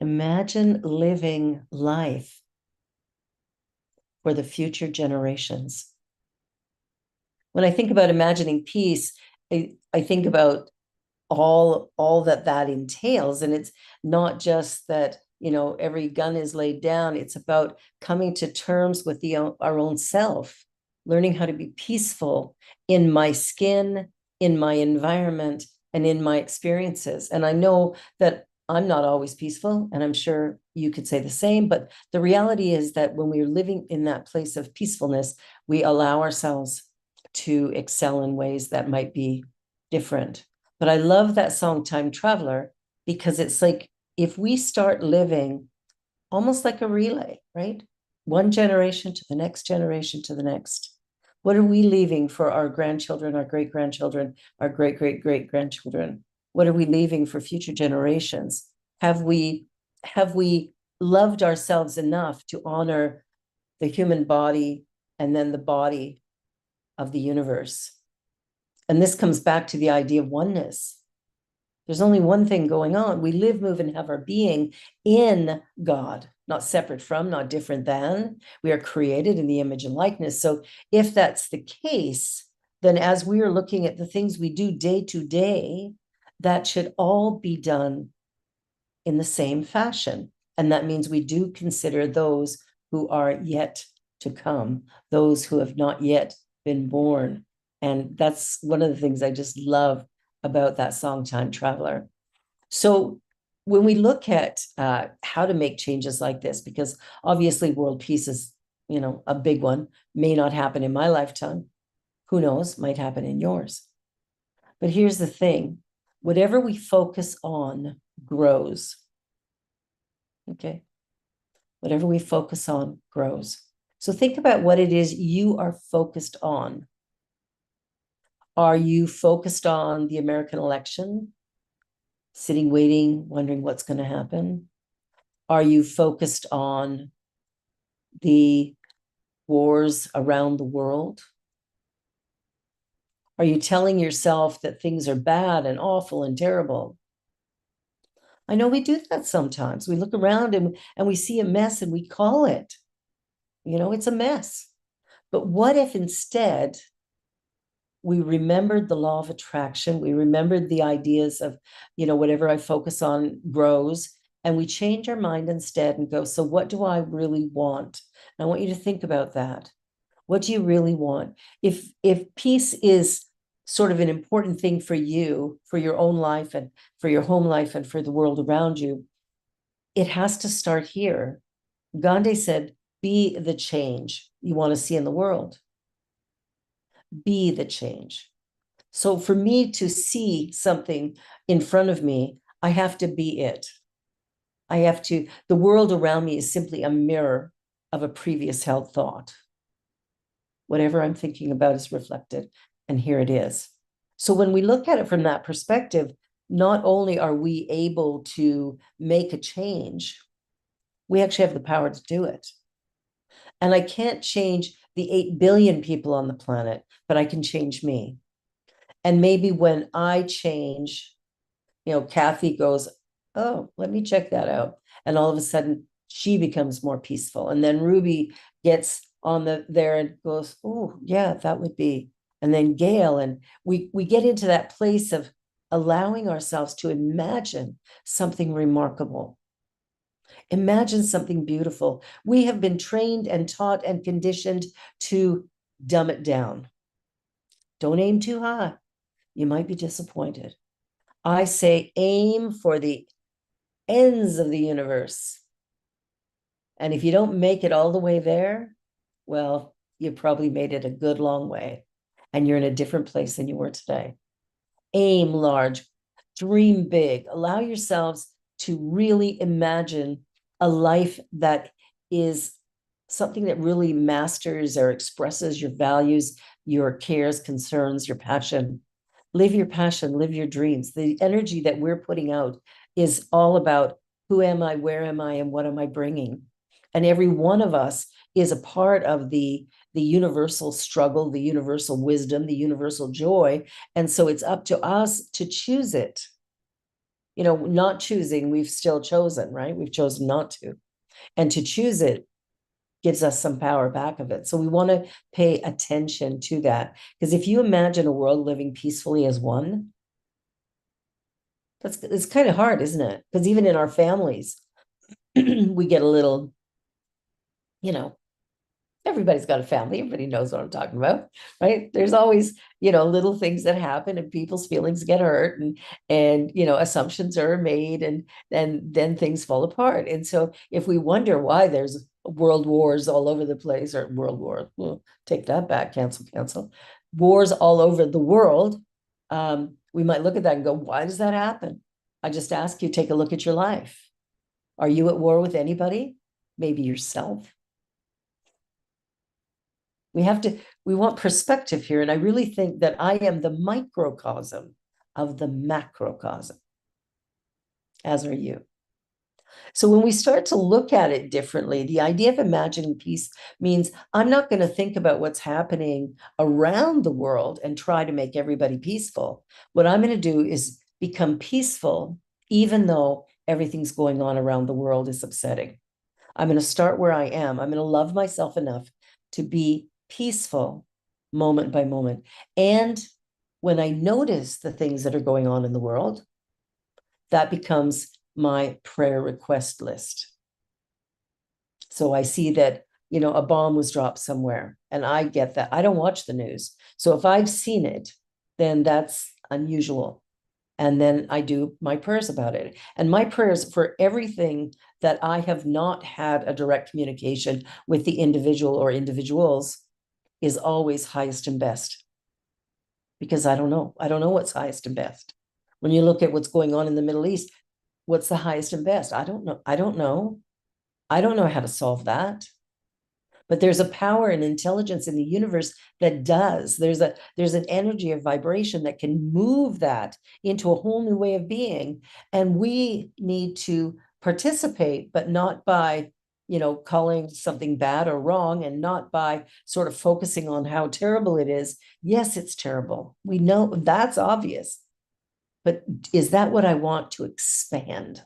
Imagine living life for the future generations. When I think about imagining peace, I think about all that entails. And it's not just that, every gun is laid down. It's about coming to terms with our own self, learning how to be peaceful in my skin, in my environment, and in my experiences. And I know that I'm not always peaceful, and I'm sure you could say the same, but the reality is that when we're living in that place of peacefulness, we allow ourselves to excel in ways that might be different. But I love that song, Time Traveler, because it's like if we start living almost like a relay, right? One generation to the next generation to the next. What are we leaving for our grandchildren, our great grandchildren, our great great great grandchildren? What are we leaving for future generations? Have we loved ourselves enough to honor the human body and then the body of the universe? And this comes back to the idea of oneness. There's only one thing going on. We live, move, and have our being in God, not separate from, not different than. We are created in the image and likeness. So if that's the case, then as we are looking at the things we do day to day, that should all be done in the same fashion. And that means we do consider those who are yet to come, those who have not yet been born. And that's one of the things I just love about that song, Time Traveler. So when we look at how to make changes like this, because obviously world peace is, a big one, may not happen in my lifetime. Who knows, might happen in yours. But here's the thing, whatever we focus on grows. Okay. Whatever we focus on grows. So think about what it is you are focused on. Are you focused on the American election? Sitting, waiting, wondering what's going to happen? Are you focused on the wars around the world? Are you telling yourself that things are bad and awful and terrible? I know we do that sometimes. We look around and we see a mess and we call it, it's a mess. But what if instead we remembered the law of attraction, we remembered the ideas of, whatever I focus on grows, and we change our mind instead and go, so what do I really want? And I want you to think about that. What do you really want? If peace is sort of an important thing for you, for your own life and for your home life and for the world around you, it has to start here. Gandhi said, be the change you want to see in the world. Be the change. So for me to see something in front of me, I have to be it. The world around me is simply a mirror of a previous held thought. Whatever I'm thinking about is reflected, and here it is. So when we look at it from that perspective, not only are we able to make a change, we actually have the power to do it. And I can't change the 8 billion people on the planet, but I can change me. And maybe when I change, Kathy goes, oh, let me check that out. And all of a sudden she becomes more peaceful. And then Ruby gets on there and goes, oh, yeah, that would be. And then Gail, and we get into that place of allowing ourselves to imagine something remarkable. Imagine something beautiful. We have been trained and taught and conditioned to dumb it down. Don't aim too high. You might be disappointed. I say aim for the ends of the universe. And if you don't make it all the way there, well, you probably made it a good long way. And you're in a different place than you were today. Aim large, dream big, allow yourselves to really imagine a life that is something that really masters or expresses your values, your cares, concerns, your passion. Live your passion, live your dreams. The energy that we're putting out is all about who am I, where am I, and what am I bringing? And every one of us is a part of the universal struggle, the universal wisdom, the universal joy. And so it's up to us to choose it. not choosing, we've still chosen, right? We've chosen not to. And to choose it gives us some power back of it. So we want to pay attention to that. Because if you imagine a world living peacefully as one, it's kind of hard, isn't it? Because even in our families, we get a little, you know, everybody's got a family. Everybody knows what I'm talking about, right? There's always, little things that happen and people's feelings get hurt and assumptions are made and then things fall apart. And so if we wonder why there's world wars all over the place, or world war, we'll take that back, cancel, wars all over the world, we might look at that and go, why does that happen? I just ask you, take a look at your life. Are you at war with anybody? Maybe yourself? We want perspective here. And I really think that I am the microcosm of the macrocosm, as are you. So when we start to look at it differently, the idea of imagining peace means I'm not going to think about what's happening around the world and try to make everybody peaceful. What I'm going to do is become peaceful, even though everything's going on around the world is upsetting. I'm going to start where I am. I'm going to love myself enough to be peaceful moment by moment. And when I notice the things that are going on in the world, that becomes my prayer request list. So I see that, a bomb was dropped somewhere, and I get that. I don't watch the news. So if I've seen it, then that's unusual. And then I do my prayers about it. And my prayers for everything that I have not had a direct communication with the individual or individuals is always highest and best. Because I don't know. I don't know what's highest and best. When you look at what's going on in the Middle East, what's the highest and best? I don't know. I don't know. I don't know how to solve that. But there's a power and intelligence in the universe that does. There's an energy of vibration that can move that into a whole new way of being. And we need to participate, but not by, calling something bad or wrong, and not by sort of focusing on how terrible it is. Yes, it's terrible. We know that's obvious. But is that what I want to expand?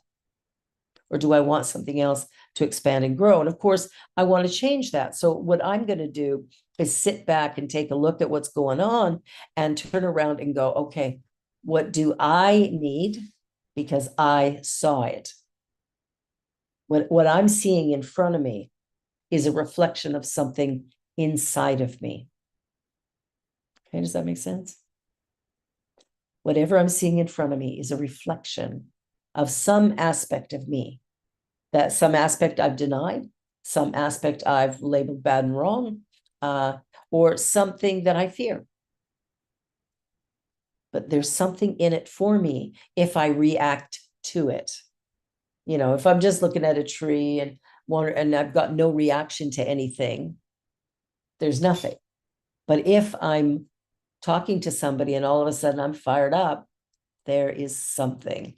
Or do I want something else to expand and grow? And of course, I want to change that. So what I'm going to do is sit back and take a look at what's going on and turn around and go, okay, what do I need? Because I saw it. What I'm seeing in front of me is a reflection of something inside of me. Okay, does that make sense? Whatever I'm seeing in front of me is a reflection of some aspect of me. That some aspect I've denied, some aspect I've labeled bad and wrong, or something that I fear. But there's something in it for me if I react to it. If I'm just looking at a tree and I've got no reaction to anything, there's nothing. But if I'm talking to somebody and all of a sudden I'm fired up, there is something.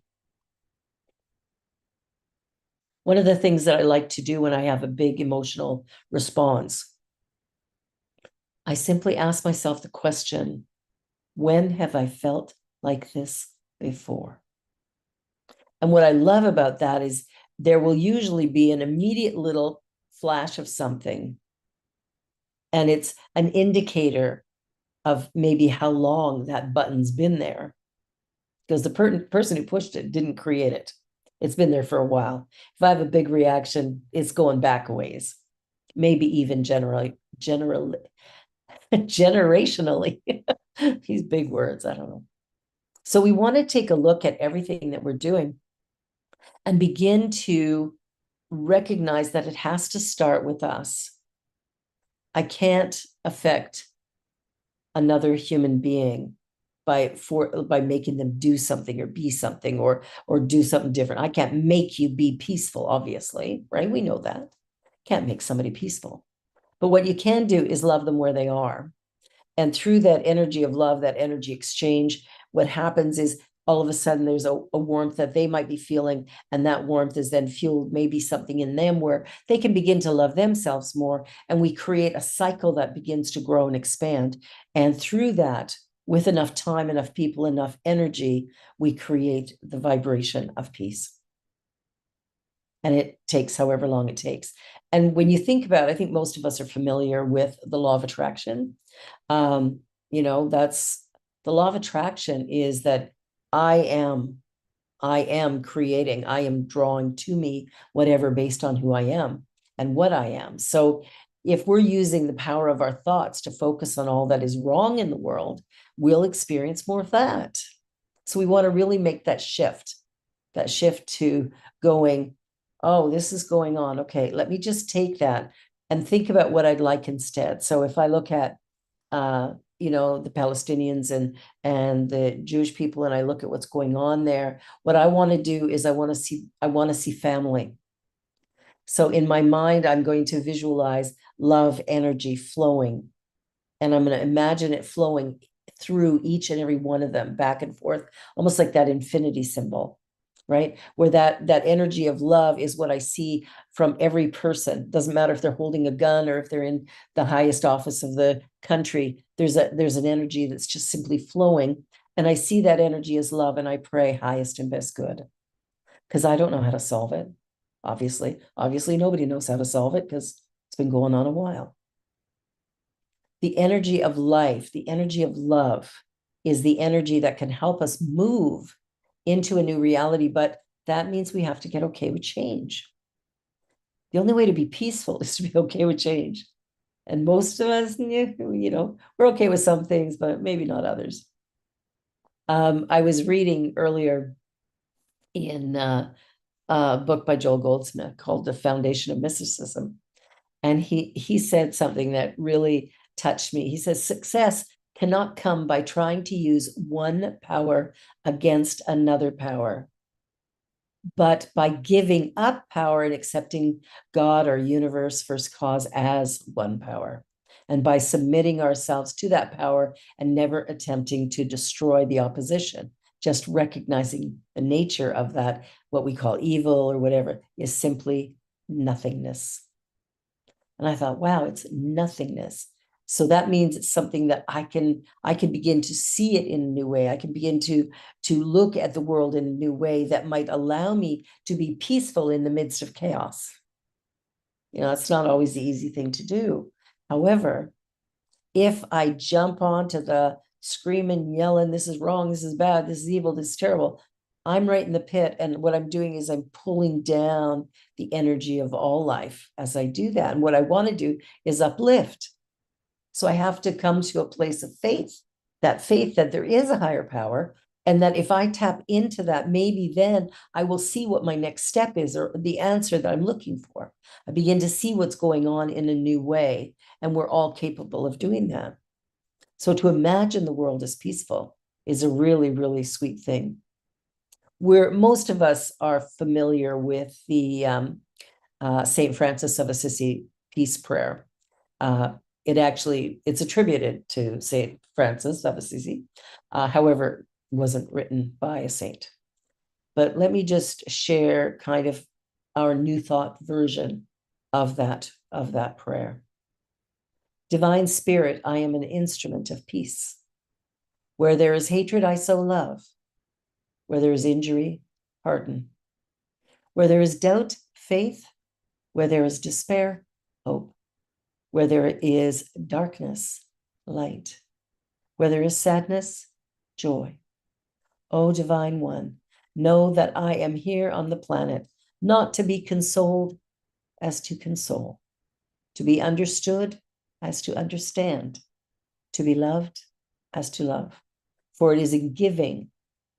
One of the things that I like to do when I have a big emotional response, I simply ask myself the question, when have I felt like this before? And what I love about that is there will usually be an immediate little flash of something. And it's an indicator of maybe how long that button's been there. Because the person who pushed it didn't create it. It's been there for a while. If I have a big reaction, it's going back a ways, maybe even generationally. These big words, I don't know. So we want to take a look at everything that we're doing and begin to recognize that it has to start with us. I can't affect another human being by making them do something or be something or do something different. I can't make you be peaceful, obviously, right? We know that. Can't make somebody peaceful. But what you can do is love them where they are. And through that energy of love, that energy exchange, what happens is all of a sudden there's a warmth that they might be feeling, and that warmth is then fueled maybe something in them where they can begin to love themselves more, and we create a cycle that begins to grow and expand. And through that, with enough time, enough people, enough energy, we create the vibration of peace. And it takes however long it takes. And when you think about it, I think most of us are familiar with the law of attraction. Um, that's the law of attraction is that I am I am creating, I am drawing to me whatever based on who I am and what I am. So if we're using the power of our thoughts to focus on all that is wrong in the world, we'll experience more of that. So we want to really make that shift to going, oh, this is going on. Okay, let me just take that and think about what I'd like instead. So if I look at the Palestinians and the Jewish people, and I look at what's going on there, what I want to do is I want to see family. So in my mind, I'm going to visualize love energy flowing, and I'm going to imagine it flowing through each and every one of them, back and forth, almost like that infinity symbol, right? Where that energy of love is what I see from every person. Doesn't matter if they're holding a gun or if they're in the highest office of the country. There's an energy that's just simply flowing, and I see that energy as love, and I pray highest and best good, because I don't know how to solve it. Obviously, nobody knows how to solve it because it's been going on a while. The energy of life, the energy of love, is the energy that can help us move into a new reality, but that means we have to get okay with change. The only way to be peaceful is to be okay with change. And most of us, we're okay with some things, but maybe not others. I was reading earlier in a book by Joel Goldsmith called The Foundation of Mysticism. And he said something that really touched me. He says, success cannot come by trying to use one power against another power, but by giving up power and accepting God or universe, first cause, as one power, and by submitting ourselves to that power and never attempting to destroy the opposition, just recognizing the nature of that, what we call evil or whatever, is simply nothingness. And I thought, wow, it's nothingness. So that means it's something that I can begin to see it in a new way. I can begin to look at the world in a new way that might allow me to be peaceful in the midst of chaos. It's not always the easy thing to do. However, if I jump onto the screaming, yelling, this is wrong, this is bad, this is evil, this is terrible, I'm right in the pit. And what I'm doing is I'm pulling down the energy of all life as I do that. And what I want to do is uplift. So I have to come to a place of faith that there is a higher power. And that if I tap into that, maybe then I will see what my next step is, or the answer that I'm looking for. I begin to see what's going on in a new way. And we're all capable of doing that. So to imagine the world as peaceful is a really, really sweet thing. Most of us are familiar with the St. Francis of Assisi peace prayer. It's attributed to St. Francis of Assisi. However, it wasn't written by a saint. But let me just share kind of our New Thought version of that prayer. Divine Spirit, I am an instrument of peace. Where there is hatred, I sow love. Where there is injury, pardon. Where there is doubt, faith. Where there is despair, hope. Where there is darkness, light. Where there is sadness, joy. O Divine One, know that I am here on the planet, not to be consoled as to console, to be understood as to understand, to be loved as to love. For it is in giving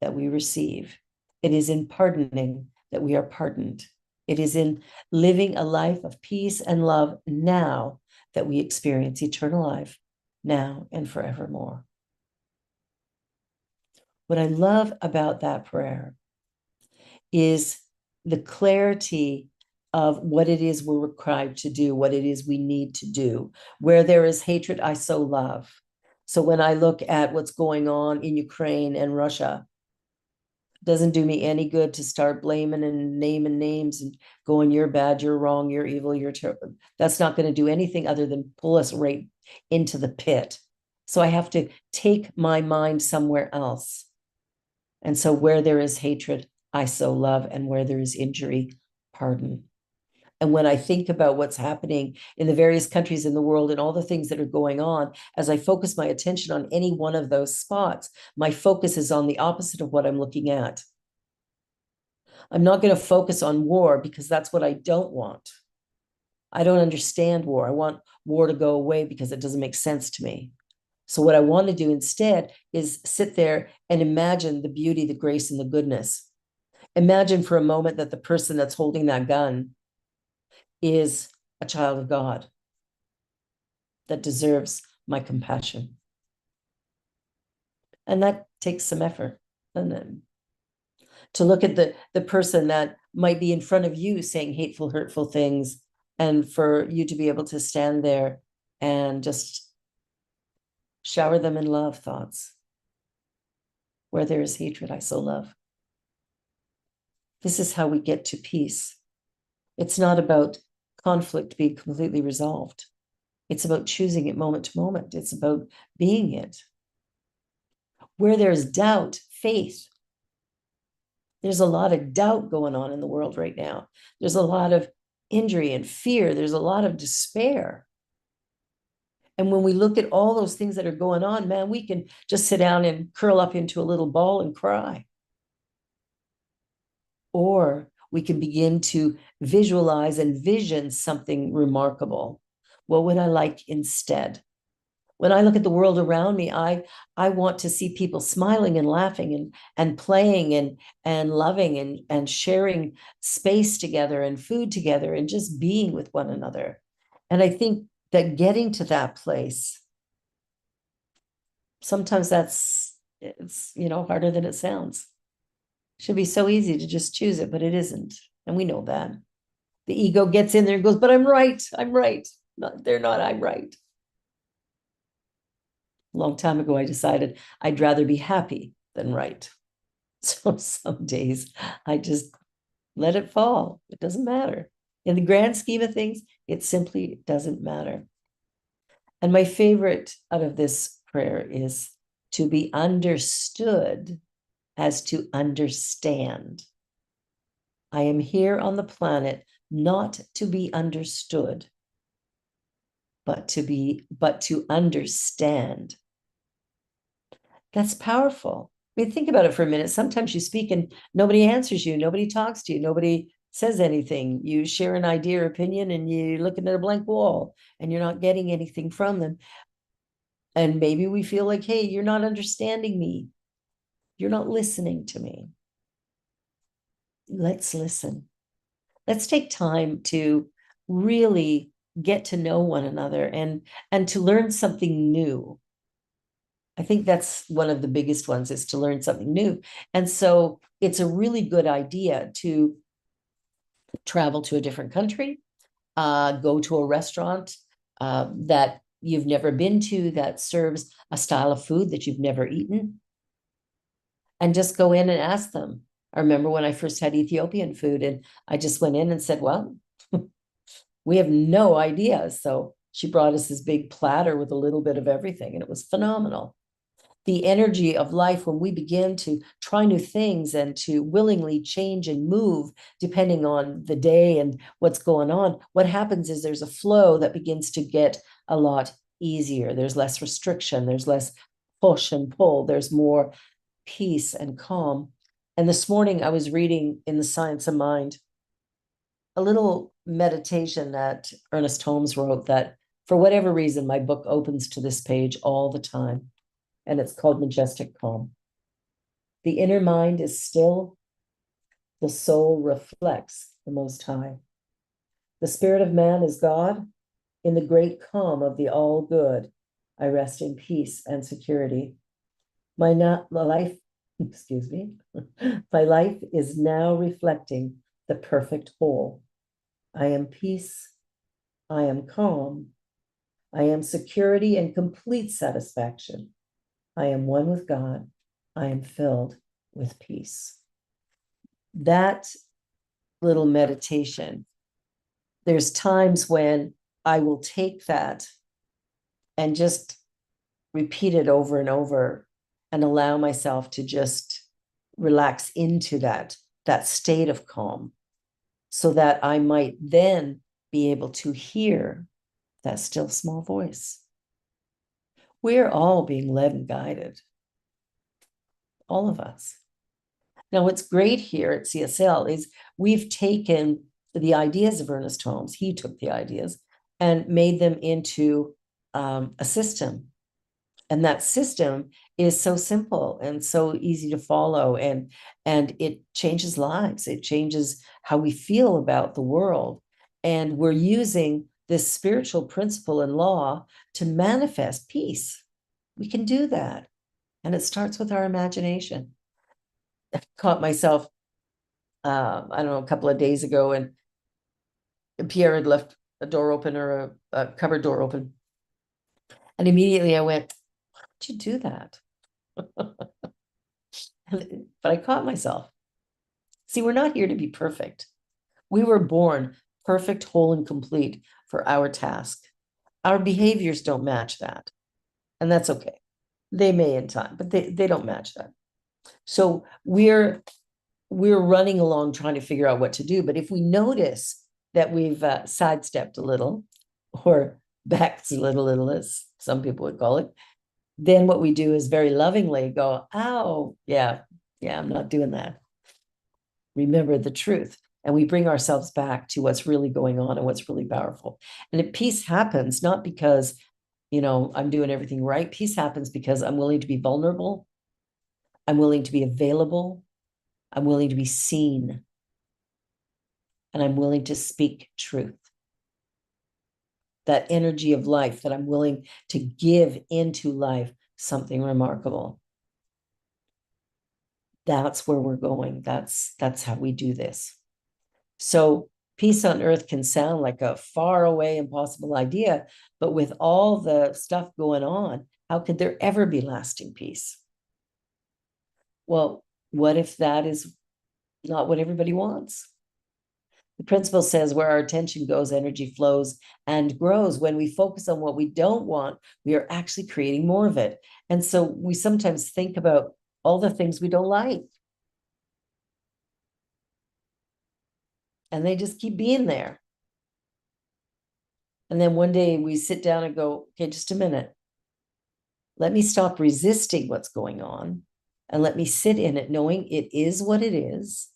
that we receive. It is in pardoning that we are pardoned. It is in living a life of peace and love now that we experience eternal life, now and forevermore. What I love about that prayer is the clarity of what it is we're required to do, what it is we need to do. Where there is hatred, I sow love. So when I look at what's going on in Ukraine and Russia, it doesn't do me any good to start blaming and naming names and going, you're bad, you're wrong, you're evil, you're terrible. That's not going to do anything other than pull us right into the pit. So I have to take my mind somewhere else. And so where there is hatred, I sow love. And where there is injury, pardon. And when I think about what's happening in the various countries in the world and all the things that are going on, as I focus my attention on any one of those spots, my focus is on the opposite of what I'm looking at. I'm not going to focus on war because that's what I don't want. I don't understand war. I want war to go away because it doesn't make sense to me. So what I want to do instead is sit there and imagine the beauty, the grace, and the goodness. Imagine for a moment that the person that's holding that gun is a child of God that deserves my compassion. And that takes some effort, doesn't it? To look at the person that might be in front of you saying hateful, hurtful things, and for you to be able to stand there and just shower them in love thoughts. Where there is hatred, I sow love. This is how we get to peace. It's not about conflict being completely resolved. It's about choosing it moment to moment. It's about being it. Where there's doubt, faith. There's a lot of doubt going on in the world right now. There's a lot of injury and fear. There's a lot of despair. And when we look at all those things that are going on, man, we can just sit down and curl up into a little ball and cry. Or we can begin to visualize and vision something remarkable. What would I like instead? When I look at the world around me, I want to see people smiling and laughing and playing and loving and sharing space together and food together and just being with one another. And I think that getting to that place, sometimes it's harder than it sounds. It should be so easy to just choose it, but it isn't. And we know that. The ego gets in there and goes, but I'm right. I'm right. They're not, I'm right. A long time ago, I decided I'd rather be happy than right. So some days I just let it fall. It doesn't matter. In the grand scheme of things, it simply doesn't matter. And my favorite out of this prayer is to be understood as to understand. I am here on the planet not to be understood, but to understand. That's powerful. I mean, think about it for a minute. Sometimes you speak and nobody answers you, nobody talks to you, nobody says anything. You share an idea or opinion and you're looking at a blank wall and you're not getting anything from them. And maybe we feel like, hey, you're not understanding me. You're not listening to me. Let's listen. Let's take time to really get to know one another and to learn something new. I think that's one of the biggest ones, is to learn something new. And so it's a really good idea to travel to a different country, go to a restaurant that you've never been to that serves a style of food that you've never eaten, and just go in and ask them. I remember when I first had Ethiopian food and I just went in and said, well, we have no idea. So she brought us this big platter with a little bit of everything, and it was phenomenal. The energy of life, when we begin to try new things and to willingly change and move depending on the day and what's going on, what happens is there's a flow that begins to get a lot easier. There's less restriction, there's less push and pull, there's more peace and calm. And this morning I was reading in The Science of Mind a little meditation that Ernest Holmes wrote that, for whatever reason, my book opens to this page all the time. And it's called Majestic Calm. The inner mind is still, the soul reflects the Most High. The spirit of man is God. In the great calm of the all good, I rest in peace and security. My life, excuse me, my life is now reflecting the perfect whole. I am peace. I am calm. I am security and complete satisfaction. I am one with God. I am filled with peace. That little meditation, there's times when I will take that and just repeat it over and over and allow myself to just relax into that state of calm so that I might then be able to hear that still small voice. We're all being led and guided, all of us. Now, what's great here at CSL is we've taken the ideas of Ernest Holmes, he took the ideas and made them into a system. And that system is so simple and so easy to follow, and it changes lives. It changes how we feel about the world. And we're using this spiritual principle and law to manifest peace. We can do that. And it starts with our imagination. I caught myself, I don't know, a couple of days ago, and Pierre had left a door open, or a cupboard door open. And immediately I went, why did you do that? But I caught myself. See, we're not here to be perfect. We were born perfect, whole, and complete for our task. Our behaviors don't match that. And that's okay. They may in time, but they don't match that. So we're running along trying to figure out what to do. But if we notice that we've sidestepped a little, or backslid a little, as some people would call it, then what we do is very lovingly go, oh, yeah, I'm not doing that. Remember the truth. And we bring ourselves back to what's really going on and what's really powerful. And if peace happens, not because, I'm doing everything right. Peace happens because I'm willing to be vulnerable. I'm willing to be available. I'm willing to be seen. And I'm willing to speak truth. That energy of life that I'm willing to give into life something remarkable. That's where we're going. That's how we do this. So peace on earth can sound like a far away, impossible idea, but with all the stuff going on, how could there ever be lasting peace? Well, what if that is not what everybody wants? The principle says where our attention goes, energy flows and grows. When we focus on what we don't want, we are actually creating more of it. And so we sometimes think about all the things we don't like, and they just keep being there. And then one day we sit down and go, okay, just a minute. Let me stop resisting what's going on and let me sit in it knowing it is what it is.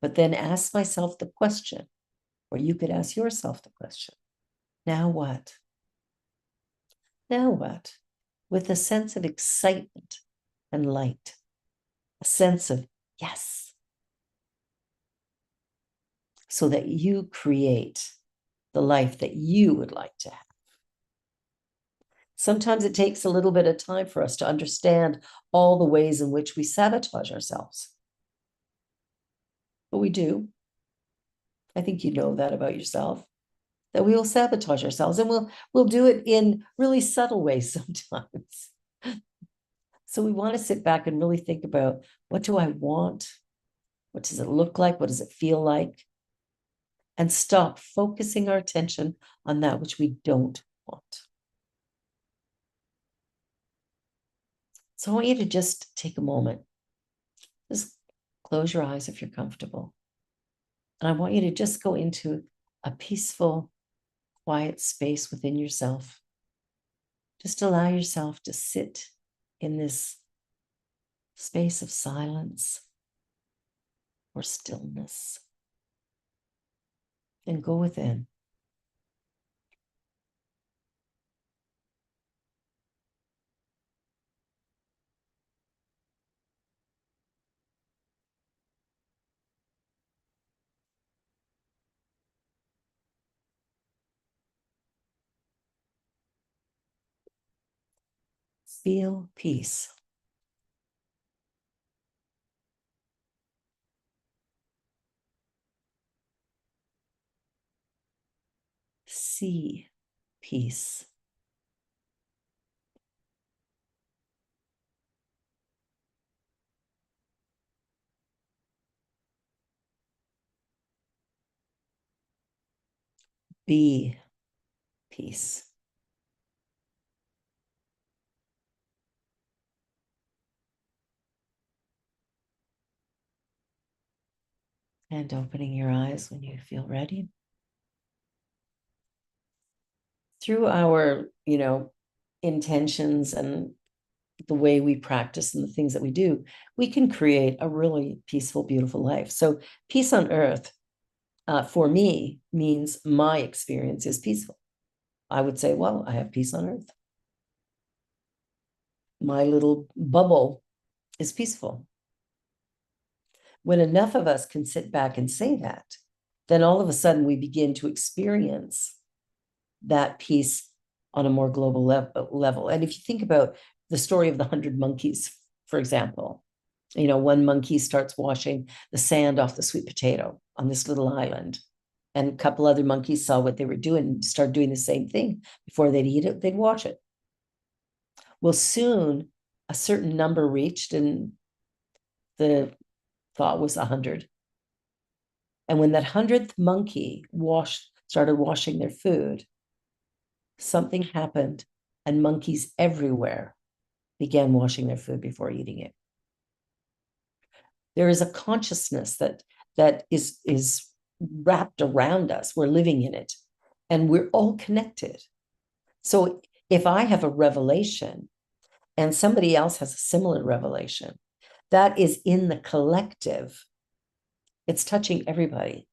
But then ask myself the question, or you could ask yourself the question, now what? Now what? With a sense of excitement and light, a sense of yes, so that you create the life that you would like to have. Sometimes it takes a little bit of time for us to understand all the ways in which we sabotage ourselves. But we do. I think you know that about yourself, that we will sabotage ourselves, and we'll do it in really subtle ways sometimes. So we want to sit back and really think about, what do I want? What does it look like? What does it feel like? And stop focusing our attention on that which we don't want. So I want you to just take a moment. Just close your eyes if you're comfortable. And I want you to just go into a peaceful, quiet space within yourself. Just allow yourself to sit in this space of silence or stillness, and go within. Feel peace. See peace. Be peace. And opening your eyes when you feel ready. Through our, intentions and the way we practice and the things that we do, we can create a really peaceful, beautiful life. So, peace on earth, for me, means my experience is peaceful. I would say, well, I have peace on earth. My little bubble is peaceful. When enough of us can sit back and say that, then all of a sudden we begin to experience that peace on a more global level. And if you think about the story of the 100 monkeys, for example, one monkey starts washing the sand off the sweet potato on this little island. And a couple other monkeys saw what they were doing and started doing the same thing. Before they'd eat it, they'd wash it. Well, soon a certain number reached, and the thought was 100. And when that 100th monkey started washing their food, something happened, and monkeys everywhere began washing their food before eating it. There is a consciousness that is wrapped around us. We're living in it, and we're all connected. So if I have a revelation and somebody else has a similar revelation, that is in the collective. It's touching everybody.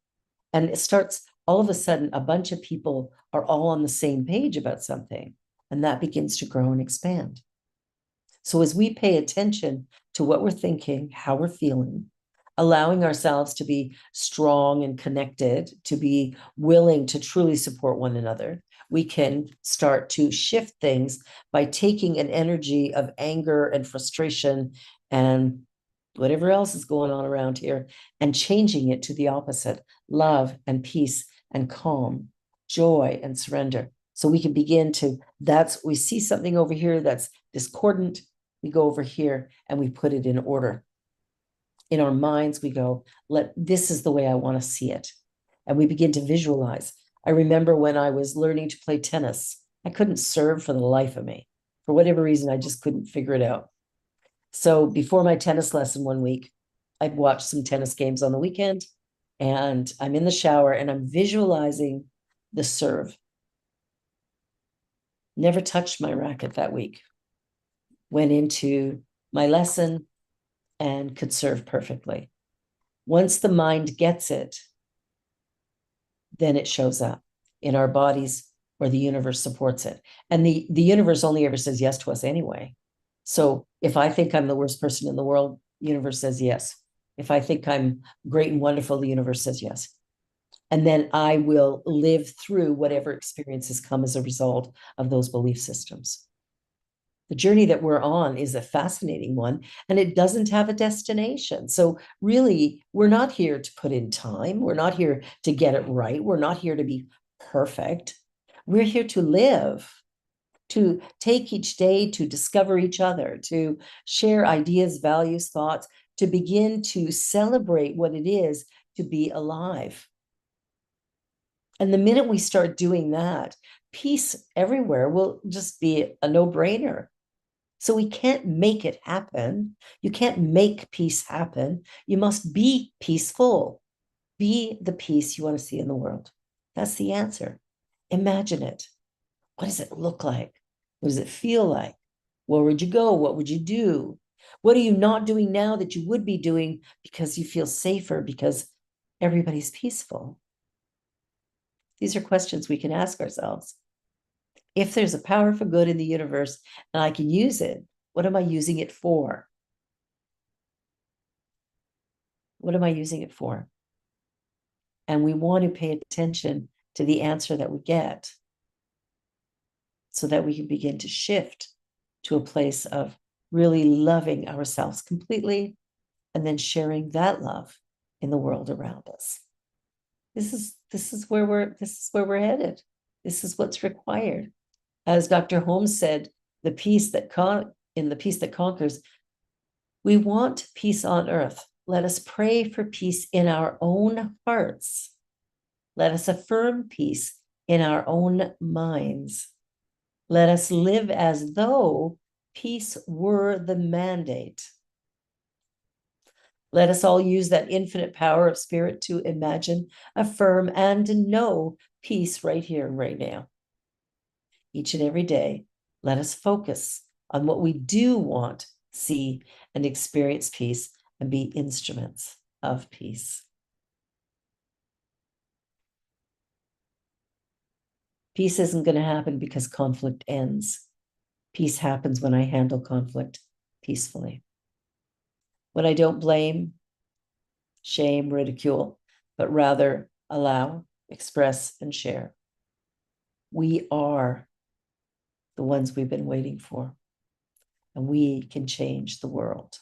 And it starts, all of a sudden, a bunch of people are all on the same page about something, and that begins to grow and expand. So as we pay attention to what we're thinking, how we're feeling, allowing ourselves to be strong and connected, to be willing to truly support one another, we can start to shift things by taking an energy of anger and frustration and whatever else is going on around here and changing it to the opposite: love and peace and calm, joy and surrender. So we can begin to, we see something over here that's discordant, we go over here and we put it in order. In our minds, we go, this is the way I want to see it. And we begin to visualize. I remember when I was learning to play tennis, I couldn't serve for the life of me. For whatever reason, I just couldn't figure it out. So before my tennis lesson one week, I'd watch some tennis games on the weekend, and I'm in the shower and I'm visualizing the serve. Never touched my racket that week. Went into my lesson and could serve perfectly. Once the mind gets it, then it shows up in our bodies where the universe supports it. And the universe only ever says yes to us anyway. So if I think I'm the worst person in the world, the universe says yes. If I think I'm great and wonderful, the universe says yes. And then I will live through whatever experiences come as a result of those belief systems. The journey that we're on is a fascinating one, and it doesn't have a destination. So really, we're not here to put in time. We're not here to get it right. We're not here to be perfect. We're here to live, to take each day to discover each other, to share ideas, values, thoughts, to begin to celebrate what it is to be alive. And the minute we start doing that, peace everywhere will just be a no-brainer. So we can't make it happen. You can't make peace happen. You must be peaceful. Be the peace you want to see in the world. That's the answer. Imagine it. What does it look like? What does it feel like? Where would you go? What would you do? What are you not doing now that you would be doing because you feel safer, because everybody's peaceful? These are questions we can ask ourselves. If there's a power for good in the universe and I can use it, what am I using it for? What am I using it for? And we want to pay attention to the answer that we get so that we can begin to shift to a place of really loving ourselves completely and then sharing that love in the world around us. This is where we're headed. This is what's required. As Dr. Holmes said, in the peace that conquers, we want peace on earth. Let us pray for peace in our own hearts. Let us affirm peace in our own minds. Let us live as though peace were the mandate. Let us all use that infinite power of spirit to imagine, affirm, and know peace right here, right now. Each and every day, let us focus on what we do want, see, and experience peace and be instruments of peace. Peace isn't going to happen because conflict ends. Peace happens when I handle conflict peacefully. When I don't blame, shame, ridicule, but rather allow, express, and share. We are the ones we've been waiting for, and we can change the world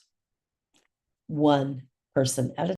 one person at a